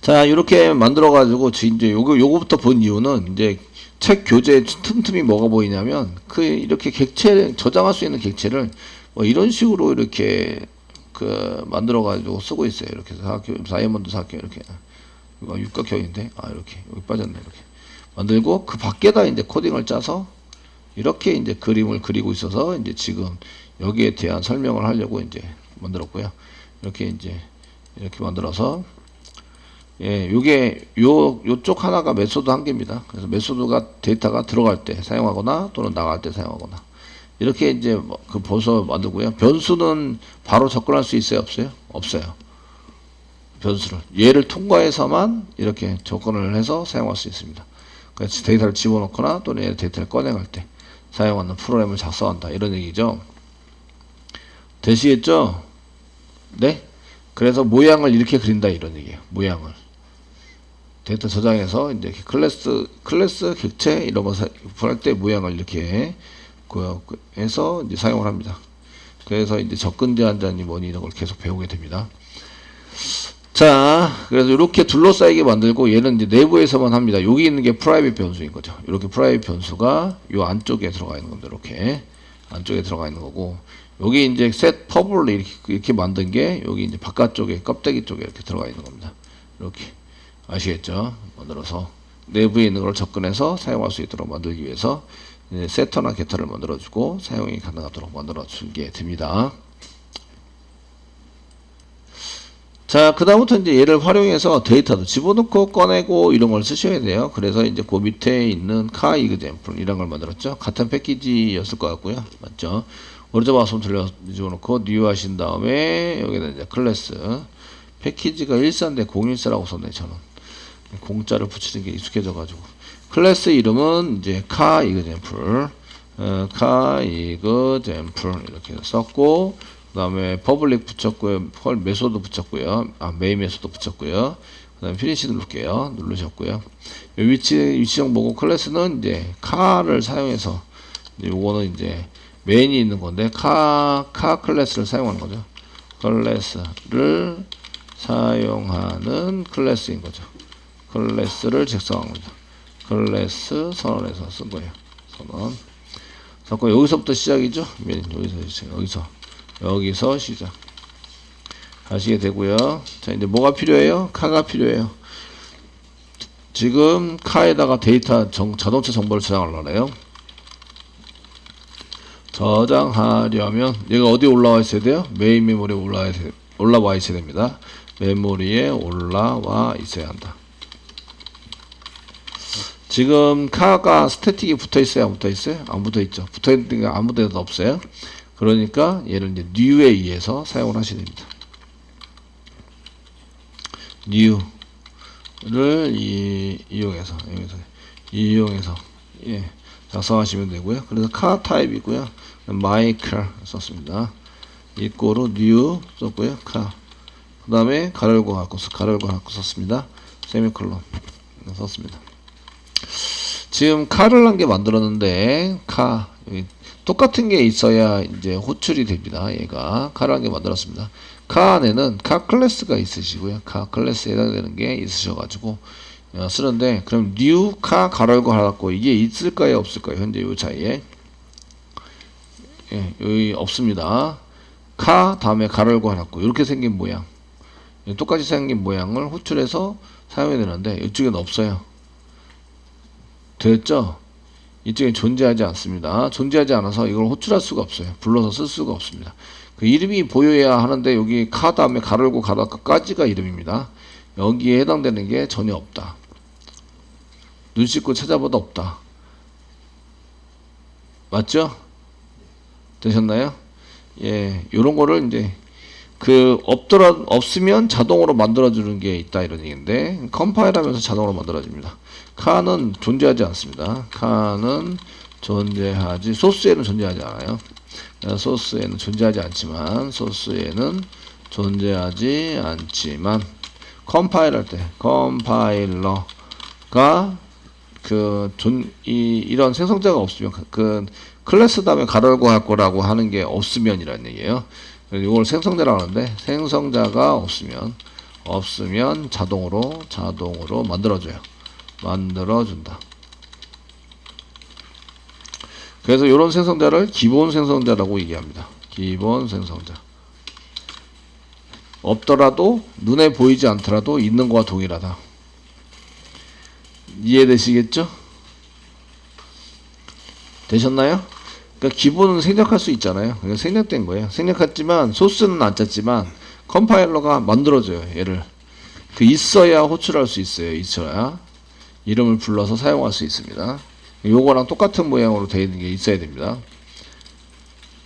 자, 이렇게 만들어가지고, 이제 요거부터 본 이유는, 이제, 책 교재 틈틈이 뭐가 보이냐면, 이렇게 객체, 저장할 수 있는 객체를, 뭐 이런 식으로 이렇게, 만들어가지고 쓰고 있어요. 이렇게 다이아몬드 사각형, 이렇게. 이거 육각형인데, 이렇게. 여기 빠졌네, 이렇게. 만들고, 그 밖에다 이제 코딩을 짜서, 이렇게 이제 그림을 그리고 있어서, 이제 지금, 여기에 대한 설명을 하려고 이제 만들었고요. 이렇게 이제, 이렇게 만들어서, 예, 요쪽 하나가 메소드 한 개입니다. 그래서 메소드가 데이터가 들어갈 때 사용하거나 또는 나갈 때 사용하거나. 이렇게 이제 벌써 만들고요. 변수는 바로 접근할 수 있어요? 없어요? 없어요. 변수를. 얘를 통과해서만 이렇게 접근을 해서 사용할 수 있습니다. 그래서 데이터를 집어넣거나 또는 얘 데이터를 꺼내갈 때 사용하는 프로그램을 작성한다. 이런 얘기죠. 되시겠죠? 네? 그래서 모양을 이렇게 그린다. 이런 얘기예요. 모양을. 데이터 저장해서 이제 클래스 객체 이런 거 구할 때 모양을 이렇게 해서 이제 사용을 합니다. 그래서 이제 접근 제한자니 뭐니 이런 걸 계속 배우게 됩니다. 자, 그래서 이렇게 둘러싸이게 만들고 얘는 이제 내부에서만 합니다. 여기 있는 게 프라이빗 변수인 거죠. 이렇게 프라이빗 변수가 요 안쪽에 들어가 있는 겁니다. 이렇게 안쪽에 들어가 있는 거고 여기 이제 set publicly 이렇게 만든 게 여기 이제 바깥쪽에 껍데기 쪽에 이렇게 들어가 있는 겁니다. 이렇게 아시겠죠? 만들어서 내부에 있는 걸 접근해서 사용할 수 있도록 만들기 위해서 세터나 게터를 만들어주고 사용이 가능하도록 만들어주게 됩니다. 자, 그 다음부터 이제 얘를 활용해서 데이터도 집어넣고 꺼내고 이런 걸 쓰셔야 돼요. 그래서 이제 그 밑에 있는 car example 이런 걸 만들었죠. 같은 패키지였을 것 같고요. 맞죠? 오른쪽 마우스 집어넣고 new 하신 다음에 여기다 이제 클래스 패키지가 14인데 014라고 썼네. 저는 공짜를 붙이는 게 익숙해져가지고 클래스 이름은 이제 car example car example 이렇게 썼고 그 다음에 퍼블릭 붙였고요. 메소드 붙였고요. 메인 메소드 붙였고요. 그 다음에 피니시 누를게요. 누르셨고요. 위치형 보고 클래스는 이제 car를 사용해서 요거는 이제 메인이 있는 건데 car 클래스를 사용하는 거죠. 클래스를 사용하는 클래스인 거죠. 클래스를 작성한 거죠. 클래스 선언해서 쓴 거예요. 선언. 그래서 여기서부터 시작이죠. 여기서 시작 하시게 되고요. 자, 이제 뭐가 필요해요? 카가 필요해요. 지금 카에다가 데이터 자동차 정보를 저장하려고 해요. 저장하려면 얘가 어디에 올라와 있어야 돼요? 메인 메모리에 올라와 있어야 됩니다. 메모리에 올라와 있어야 한다. 지금 카가 스태틱이 붙어 있어요? 안 붙어 있어요? 안 붙어 있죠. 붙어 있는 게 아무 데도 없어요. 그러니까 얘를 이제 new에 의해서 사용을 하셔야 됩니다. new를 이용해서 예, 작성하시면 되고요. 그래서 car 타입이고요. my car 썼습니다. 이꼬로 new 썼고요. car. 그 다음에 가로열고 갖고 썼습니다. 세미콜론 썼습니다. 지금 car를 한 개 만들었는데 car 똑같은 게 있어야 이제 호출이 됩니다. 얘가 car를 한 개 만들었습니다. car 안에는 car 클래스가 있으시고요. car 클래스에 해당되는 게 있으셔가지고 쓰는데 그럼 new car 가로열고 하고 이게 있을까요? 없을까요? 현재 요 차이에 예, 여기 없습니다. car 다음에 가로열고 하고 이렇게 생긴 모양 똑같이 생긴 모양을 호출해서 사용해야 되는데 이쪽에는 없어요. 됐죠? 이쪽에 존재하지 않습니다. 존재하지 않아서 이걸 호출할 수가 없어요. 불러서 쓸 수가 없습니다. 그 이름이 보여야 하는데 여기 카 다음에 가로열고 가로까지가 이름입니다. 여기에 해당되는 게 전혀 없다. 눈 씻고 찾아봐도 없다. 맞죠? 되셨나요? 예, 요런 거를 이제 없으면 자동으로 만들어주는 게 있다 이런 얘기인데 컴파일 하면서 자동으로 만들어집니다. 카는 존재하지 않습니다. 카는 소스에는 존재하지 않아요. 소스에는 존재하지 않지만 컴파일 할 때 컴파일러가 이런 생성자가 없으면 클래스 다음에 가로열고 할 거라고 하는 게 없으면이라는 얘기예요. 이걸 생성자라고 하는데 생성자가 없으면 자동으로 만들어줘요. 만들어준다. 그래서 이런 생성자를 기본 생성자라고 얘기합니다. 기본 생성자. 없더라도 눈에 보이지 않더라도 있는 거와 동일하다. 이해되시겠죠? 되셨나요? 그러니까 기본은 생략할 수 있잖아요. 그러니까 생략된 거예요. 생략했지만 소스는 안 짰지만 컴파일러가 만들어줘요. 얘를 그 있어야 호출할 수 있어요. 있어야 이름을 불러서 사용할 수 있습니다. 요거랑 똑같은 모양으로 되어 있는 게 있어야 됩니다.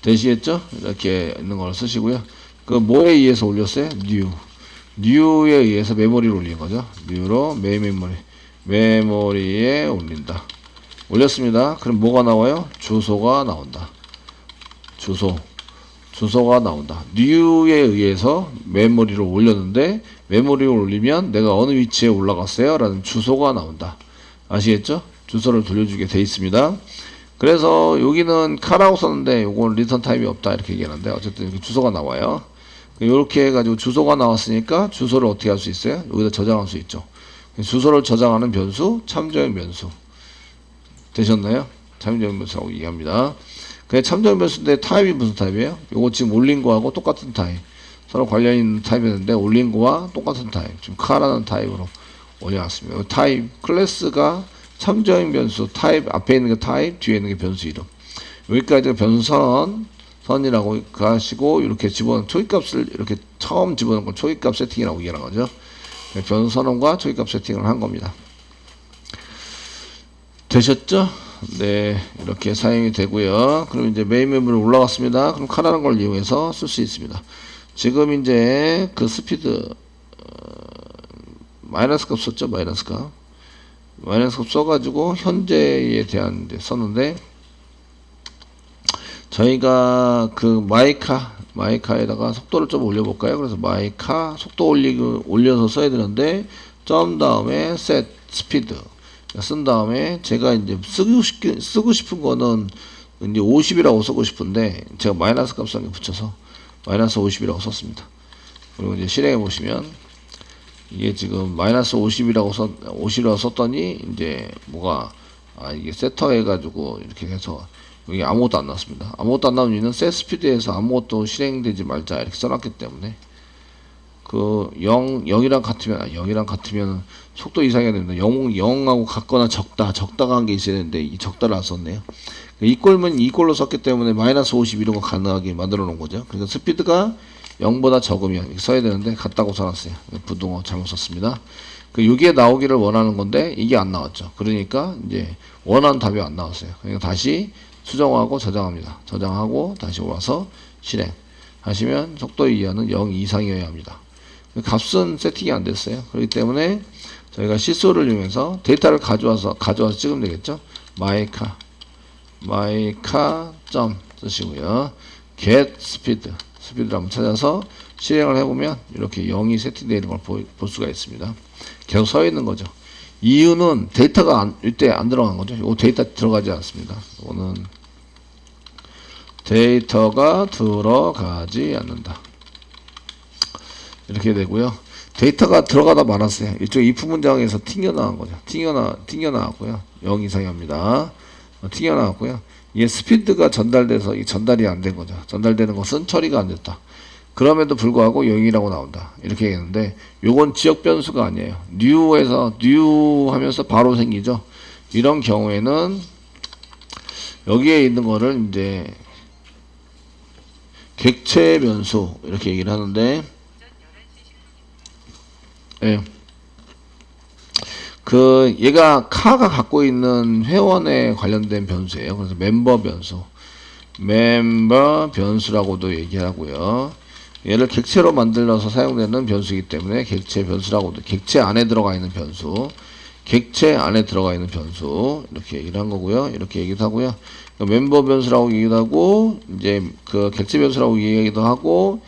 되시겠죠? 이렇게 있는 걸 쓰시고요. 그 뭐에 의해서 올렸어요? new에 의해서 메모리를 올린 거죠. new로 메모리에 올린다. 올렸습니다. 그럼 뭐가 나와요? 주소가 나온다. 주소가 나온다. new에 의해서 메모리를 올렸는데 메모리를 올리면 내가 어느 위치에 올라갔어요? 라는 주소가 나온다. 아시겠죠? 주소를 돌려주게 돼 있습니다. 그래서 여기는 카라고 썼는데 요건 리턴 타입이 없다 이렇게 얘기하는데 어쨌든 이렇게 주소가 나와요. 이렇게 해가지고 주소가 나왔으니까 주소를 어떻게 할 수 있어요? 여기다 저장할 수 있죠. 주소를 저장하는 변수 참조형 변수. 되셨나요? 참조형 변수라고 얘기합니다. 그냥 참조형 변수인데 타입이 무슨 타입이에요? 요거 지금 올린 거하고 똑같은 타입. 서로 관련 있는 타입이었는데 올린 거와 똑같은 타입. 지금 카라는 타입으로 올려놨습니다. 타입 클래스가 참조형 변수 타입 앞에 있는 게 타입 뒤에 있는 게 변수 이름. 여기까지가 변수 선이라고 하시고 이렇게 집어넣은 초기값을 이렇게 처음 집어넣은 건 초기값 세팅이라고 얘기하는 거죠. 변수 선언과 초기값 세팅을 한 겁니다. 되셨죠? 네, 이렇게 사용이 되고요. 그럼 이제 메인 메모리 올라갔습니다. 그럼 카라는 걸 이용해서 쓸 수 있습니다. 지금 이제 그 스피드 마이너스 값 썼죠? 마이너스 값 써가지고 현재에 대한 이제 썼는데 저희가 그 마이카에다가 속도를 좀 올려볼까요? 그래서 마이카 속도 올려서 써야 되는데 점 다음에 set 스피드 쓴 다음에 제가 이제 쓰고 싶은 거는 이제 50이라고 쓰고 싶은데 제가 마이너스 값을 붙여서 마이너스 50이라고 썼습니다. 그리고 이제 실행해 보시면 이게 지금 마이너스 50이라고 썼더니 이제 뭐가 이게 세터 해가지고 이렇게 해서 여기 아무것도 안 나왔습니다. 아무것도 안 나온 이유는 set 스피드에서 아무것도 실행되지 말자 이렇게 써놨기 때문에 그 0이랑 같으면 속도 이상해야 됩니다. 0하고 같거나 적다가 한 게 있어야 되는데 이 적다를 안 썼네요. 이꼴면 이꼴로 썼기 때문에 마이너스 50 이런 거 가능하게 만들어 놓은 거죠. 그러니까 스피드가 0보다 적으면 이렇게 써야 되는데 같다고 써놨어요. 부등호 잘못 썼습니다. 여기에 나오기를 원하는 건데 이게 안 나왔죠. 그러니까 이제 원하는 답이 안 나왔어요. 그러니까 다시 수정하고 저장합니다. 저장하고 다시 와서 실행 하시면 속도 이하는 0 이상이어야 합니다. 값은 세팅이 안 됐어요. 그렇기 때문에 저희가 시소를 이용해서 데이터를 가져와서 찍으면 되겠죠. 마이카 점 쓰시고요. get 스피드를 한번 찾아서 실행을 해보면 이렇게 0이 세팅되어 있는 걸 볼 수가 있습니다. 계속 서 있는 거죠. 이유는 데이터가 이때 안 들어간 거죠. 이 데이터 들어가지 않습니다. 이거는 데이터가 들어가지 않는다. 이렇게 되고요. 데이터가 들어가다 말았어요. 이쪽 if 문장에서 튕겨나간 거죠. 튕겨나왔고요. 0 이상이 합니다. 튕겨나왔고요. 이게 스피드가 전달돼서 이 전달이 안 된 거죠. 전달되는 것은 처리가 안 됐다. 그럼에도 불구하고 0이라고 나온다. 이렇게 얘기했는데 요건 지역 변수가 아니에요. new 하면서 바로 생기죠. 이런 경우에는 여기에 있는 거를 이제 객체 변수 이렇게 얘기를 하는데 예. 얘가 카가 갖고 있는 회원에 관련된 변수예요. 그래서 멤버 변수라고도 얘기하고요. 얘를 객체로 만들어서 사용되는 변수이기 때문에 객체 변수라고도 객체 안에 들어가 있는 변수 이렇게 얘기를 한 거고요. 이렇게 얘기도 하고요. 멤버 변수라고 얘기도 하고 이제 그 객체 변수라고 얘기도 하고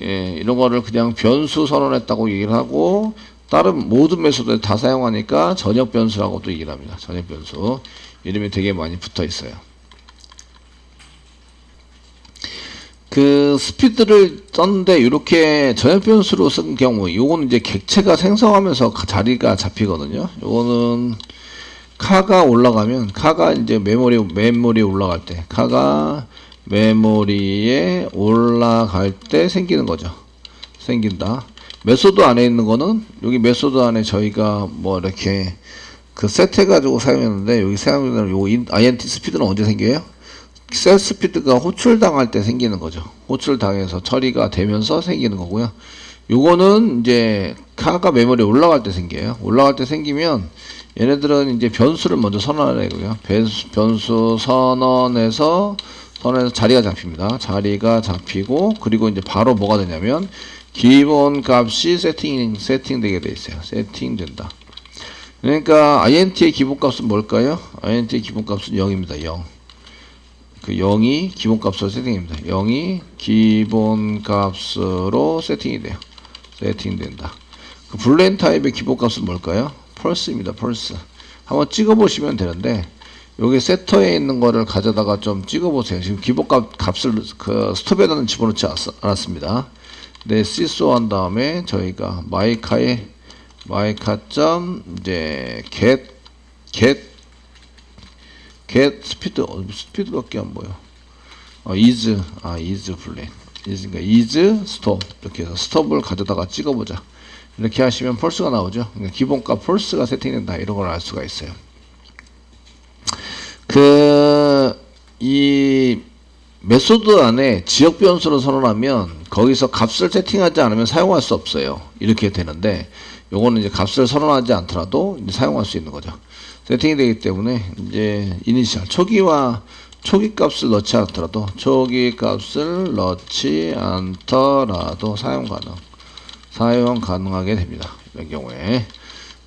예, 이런 거를 그냥 변수 선언했다고 얘기를 하고 다른 모든 메소드에 다 사용하니까 전역 변수라고도 얘기를 합니다. 전역 변수 이름이 되게 많이 붙어 있어요. 그 스피드를 썼는데 이렇게 전역 변수로 쓴 경우, 요거는 이제 객체가 생성하면서 자리가 잡히거든요. 요거는 카가 올라가면, 카가 이제 메모리에 올라갈 때, 카가 메모리에 올라갈 때 생기는 거죠. 생긴다. 메소드 안에 있는 거는, 여기 메소드 안에 저희가 뭐 이렇게 그 세트해가지고 사용했는데, 여기 사용하는 요 int 스피드는 언제 생겨요? 셀 스피드가 호출당할 때 생기는 거죠. 호출당해서 처리가 되면서 생기는 거고요. 요거는 이제 카가 메모리에 올라갈 때 생겨요. 올라갈 때 생기면 얘네들은 이제 변수를 먼저 선언하고요. 변수 선언해서 자리가 잡힙니다. 자리가 잡히고, 그리고 이제 바로 뭐가 되냐면 기본 값이 세팅되게 돼 있어요. 세팅된다. 그러니까 int의 기본값은 뭘까요? int의 기본값은 0입니다. 0. 그 0이 기본값으로 세팅입니다. 0이 기본값으로 세팅이 돼요. 세팅된다. 그 불렌 타입의 기본값은 뭘까요? 펄스입니다. 펄스. 한번 찍어보시면 되는데, 여기 세터에 있는 거를 가져다가 좀 찍어보세요. 지금 값을 그 스톱에다는 집어넣지 않았습니다. 네, 시소 한 다음에 저희가 마이카.점 이제 get 스피드밖에 안 보여. is 불렌. 그러니까 is stop. 이렇게 해서 스톱을 가져다가 찍어보자. 이렇게 하시면 펄스가 나오죠. 그러니까 기본값 펄스가 세팅된다. 이런 걸 알 수가 있어요. 이 메소드 안에 지역 변수를 선언하면 거기서 값을 세팅하지 않으면 사용할 수 없어요. 이렇게 되는데, 요거는 이제 값을 선언하지 않더라도 이제 사용할 수 있는 거죠. 세팅이 되기 때문에 이제 이니셜 초기 값을 넣지 않더라도 사용 가능하게 됩니다. 이런 경우에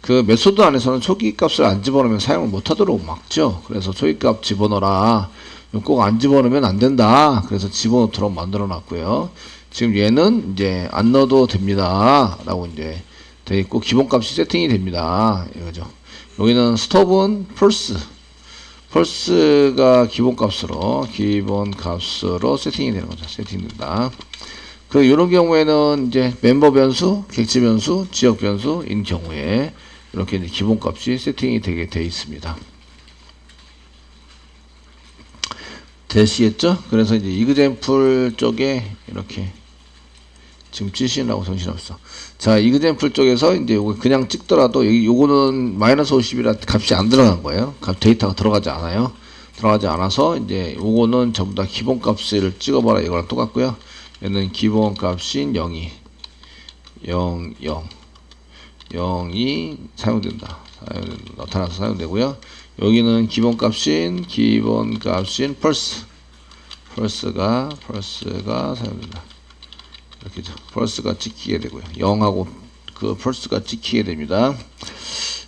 그 메소드 안에서는 초기 값을 안 집어넣으면 사용을 못하도록 막죠. 그래서 초기 값 집어넣어라. 꼭 안 집어넣으면 안 된다. 그래서 집어넣도록 만들어 놨고요. 지금 얘는 이제 안 넣어도 됩니다. 라고 이제 돼 있고, 기본값이 세팅이 됩니다. 이거죠. 여기는 스톱은 펄스가 기본값으로 세팅이 되는 거죠. 세팅된다. 그 이런 경우에는 이제 멤버 변수, 객체 변수, 지역 변수인 경우에 이렇게 이제 기본값이 세팅이 되게 돼 있습니다. 되시겠죠? 그래서 이제 이그젠플 쪽에 이렇게 지금 찌시느라고 정신없어. 자, 이그젠플 쪽에서 이제 요거 그냥 찍더라도 요거는 마이너스 50이라 값이 안 들어간 거예요. 데이터가 들어가지 않아요. 들어가지 않아서 이제 요거는 전부 다 기본값을 찍어봐라 이거랑 똑같고요. 얘는 기본값인 0이 0이 사용된다. 나타나서 사용되고요. 여기는 기본값인 펄스가 사용된다. 이렇게죠. 펄스가 찍히게 되고요. 0하고 그 펄스가 찍히게 됩니다.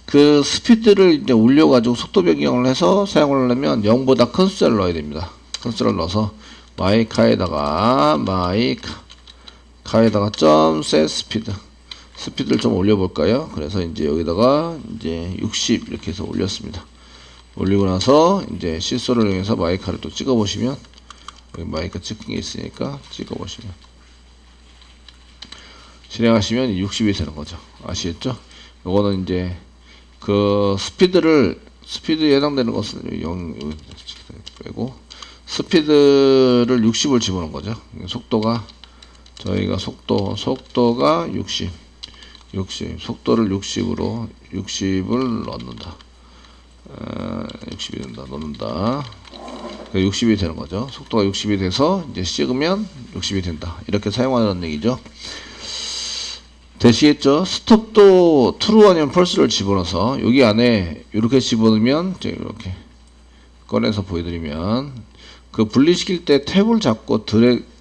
그 스피드를 이제 올려가지고 속도 변경을 해서 사용을 하려면 0보다 큰 숫자를 넣어야 됩니다. 큰 숫자를 넣어서 마이카에다가 점 set 스피드를 좀 올려볼까요? 그래서 이제 여기다가 이제 60 이렇게 해서 올렸습니다. 올리고 나서 이제 시소를 이용해서 마이카를 또 찍어보시면, 여기 마이카 찍힌 게 있으니까 찍어보시면, 실행하시면 60이 되는 거죠. 아시겠죠? 요거는 이제 그 스피드에 해당되는 것은 0 빼고 스피드를 60을 집어넣은 거죠. 속도가 저희가 속도가 60 속도를 60을 넣는다. 60이 된다. 넣는다. 60이 되는 거죠. 속도가 60이 돼서 이제 찍으면 60이 된다. 이렇게 사용하는 얘기죠. 되시겠죠? 스톱도 true 아니면 false를 집어넣어서 여기 안에 이렇게 집어넣으면 이렇게 꺼내서 보여드리면, 그 분리시킬 때 탭을 잡고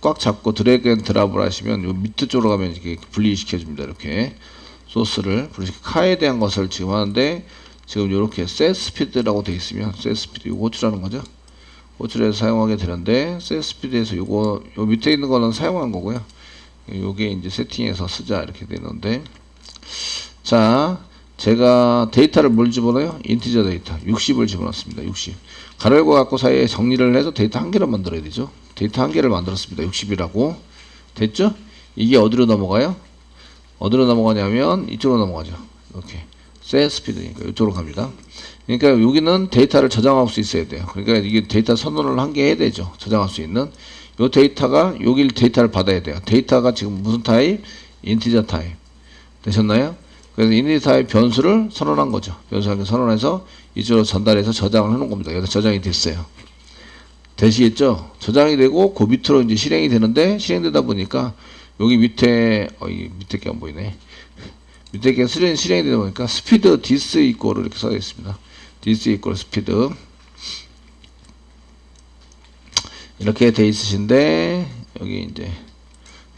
꽉 잡고 드래그 앤 드랍을 하시면 요 밑에 쪽으로 가면 이렇게 분리시켜 줍니다. 이렇게 소스를 카에 대한 것을 지금 하는데, 지금 이렇게 set speed라고 되어 있으면 set speed 요거 호출하는 거죠. 호출해서 사용하게 되는데, set speed에서 요 밑에 있는 거는 사용한 거고요. 요게 이제 세팅해서 쓰자 이렇게 되는데, 자 제가 데이터를 뭘 집어넣어요? 인티저 데이터 60을 집어넣습니다. 60. 가로열고 갖고 사이에 정리를 해서 데이터 한 개를 만들어야 되죠. 데이터 한 개를 만들었습니다. 60이라고. 됐죠? 이게 어디로 넘어가요? 어디로 넘어가냐면 이쪽으로 넘어가죠. 이렇게. 셋 스피드니까 이쪽으로 갑니다. 그러니까 여기는 데이터를 저장할 수 있어야 돼요. 그러니까 이게 데이터 선언을 한 개 해야 되죠. 저장할 수 있는. 요 데이터가 여기 데이터를 받아야 돼요. 데이터가 지금 무슨 타입? 인티저 타입. 되셨나요? 그래서 인티저 타입 변수를 선언한 거죠. 변수를 선언해서 이쪽으로 전달해서 저장을 해놓은 겁니다. 여기다 저장이 됐어요. 되시겠죠? 저장이 되고 그 밑으로 이제 실행이 되는데 실행되다 보니까 여기 밑에 이 밑에 게 안 보이네. 밑에 게 실행이 되다 보니까 스피드 디스 이퀄 이렇게 써져 있습니다. 디스 이퀄 스피드 이렇게 돼 있으신데 여기 이제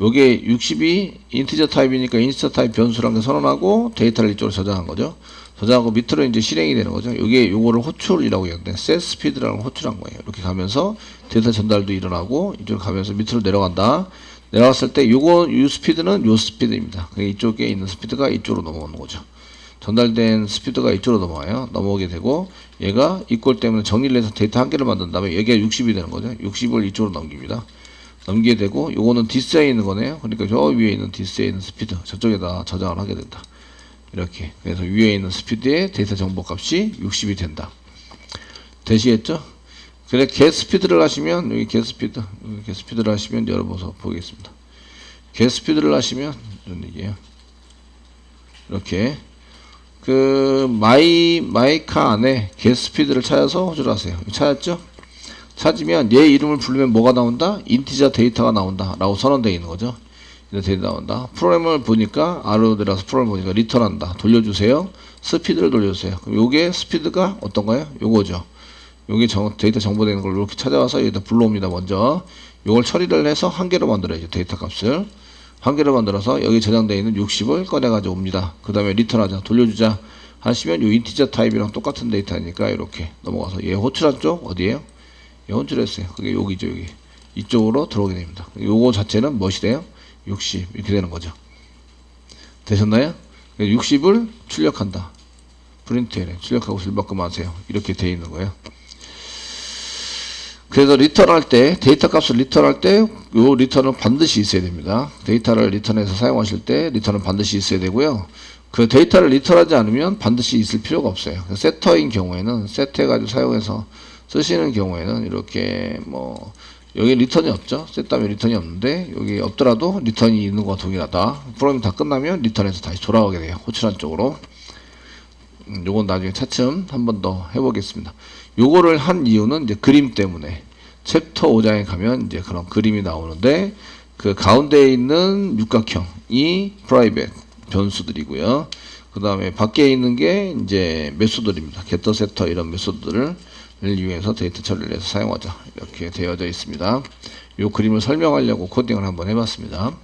요게 60이 인티저 타입이니까 인티저 타입 변수라는 게 선언하고 데이터를 이쪽으로 저장한 거죠. 저장하고 밑으로 이제 실행이 되는 거죠. 요게 요거를 호출이라고 해요. 셋 스피드라는 호출한 거예요. 이렇게 가면서 데이터 전달도 일어나고 이쪽으로 가면서 밑으로 내려간다. 내려갔을 때 요거 요 스피드는 요 스피드입니다. 이쪽에 있는 스피드가 이쪽으로 넘어오는 거죠. 전달된 스피드가 이쪽으로 넘어와요. 넘어오게 되고 얘가 이퀄 때문에 정리를 해서 데이터 한 개를 만든 다음에 여기가 60이 되는 거죠. 60을 이쪽으로 넘깁니다. 넘기게 되고 요거는 디스에 있는 거네요. 그러니까 저 위에 있는 디스에 있는 스피드 저쪽에다 저장을 하게 된다. 이렇게. 그래서 위에 있는 스피드의 데이터 정보 값이 60이 된다. 되시겠죠? 그래 get 스피드를 하시면 여기 get 스피드 여기 get 스피드를 하시면 열어봐서 보겠습니다. get 스피드를 하시면 이런 얘기예요. 이렇게 그 마이카 안에 get 스피드를 찾아서 호출을 하세요. 찾았죠? 찾으면 얘 이름을 부르면 뭐가 나온다? 인티저 데이터가 나온다 라고 선언되어 있는 거죠. 데이터 나온다. 프로그램을 보니까 아래로 내려가서 프로그램을 보니까 리턴한다. 돌려주세요. 스피드를 돌려주세요. 그럼 요게 스피드가 어떤가요? 요거죠. 요게 데이터 정보되는 걸 이렇게 찾아와서 여기다 불러옵니다. 먼저 요걸 처리를 해서 한 개로 만들어야죠. 데이터 값을 한 개로 만들어서 여기 저장되어 있는 60을 꺼내 가지고 옵니다. 그 다음에 리턴하자. 돌려주자 하시면 요 인티저 타입이랑 똑같은 데이터니까 이렇게 넘어가서 얘 호출한 쪽 어디에요? 얘 호출했어요. 그게 여기죠. 여기 이쪽으로 들어오게 됩니다. 요거 자체는 무엇이 돼요? 60 이렇게 되는 거죠. 되셨나요? 60을 출력한다. 프린트에 출력하고 실바꿈 하세요. 이렇게 되어 있는 거예요. 그래서 리턴할 때 데이터 값을 리턴할 때 요 리턴은 반드시 있어야 됩니다. 데이터를 리턴해서 사용하실 때 리턴은 반드시 있어야 되고요. 그 데이터를 리턴하지 않으면 반드시 있을 필요가 없어요. 세터인 경우에는 세트해가지고 사용해서 쓰시는 경우에는 이렇게 뭐 여기 리턴이 없죠. 셋 다음에 리턴이 없는데 여기 없더라도 리턴이 있는 것과 동일하다. 프로그램이 다 끝나면 리턴해서 다시 돌아오게 돼요. 호출한 쪽으로. 요건 나중에 차츰 한 번 더 해보겠습니다. 요거를 한 이유는 이제 그림 때문에 챕터 5장에 가면 이제 그런 그림이 나오는데 그 가운데에 있는 육각형이 프라이빗 변수들이고요. 그 다음에 밖에 있는 게 이제 메소드입니다. 게터 세터 이런 메소드들을 이용해서 데이터 처리를 해서 사용하자 이렇게 되어져 있습니다. 이 그림을 설명하려고 코딩을 한번 해봤습니다.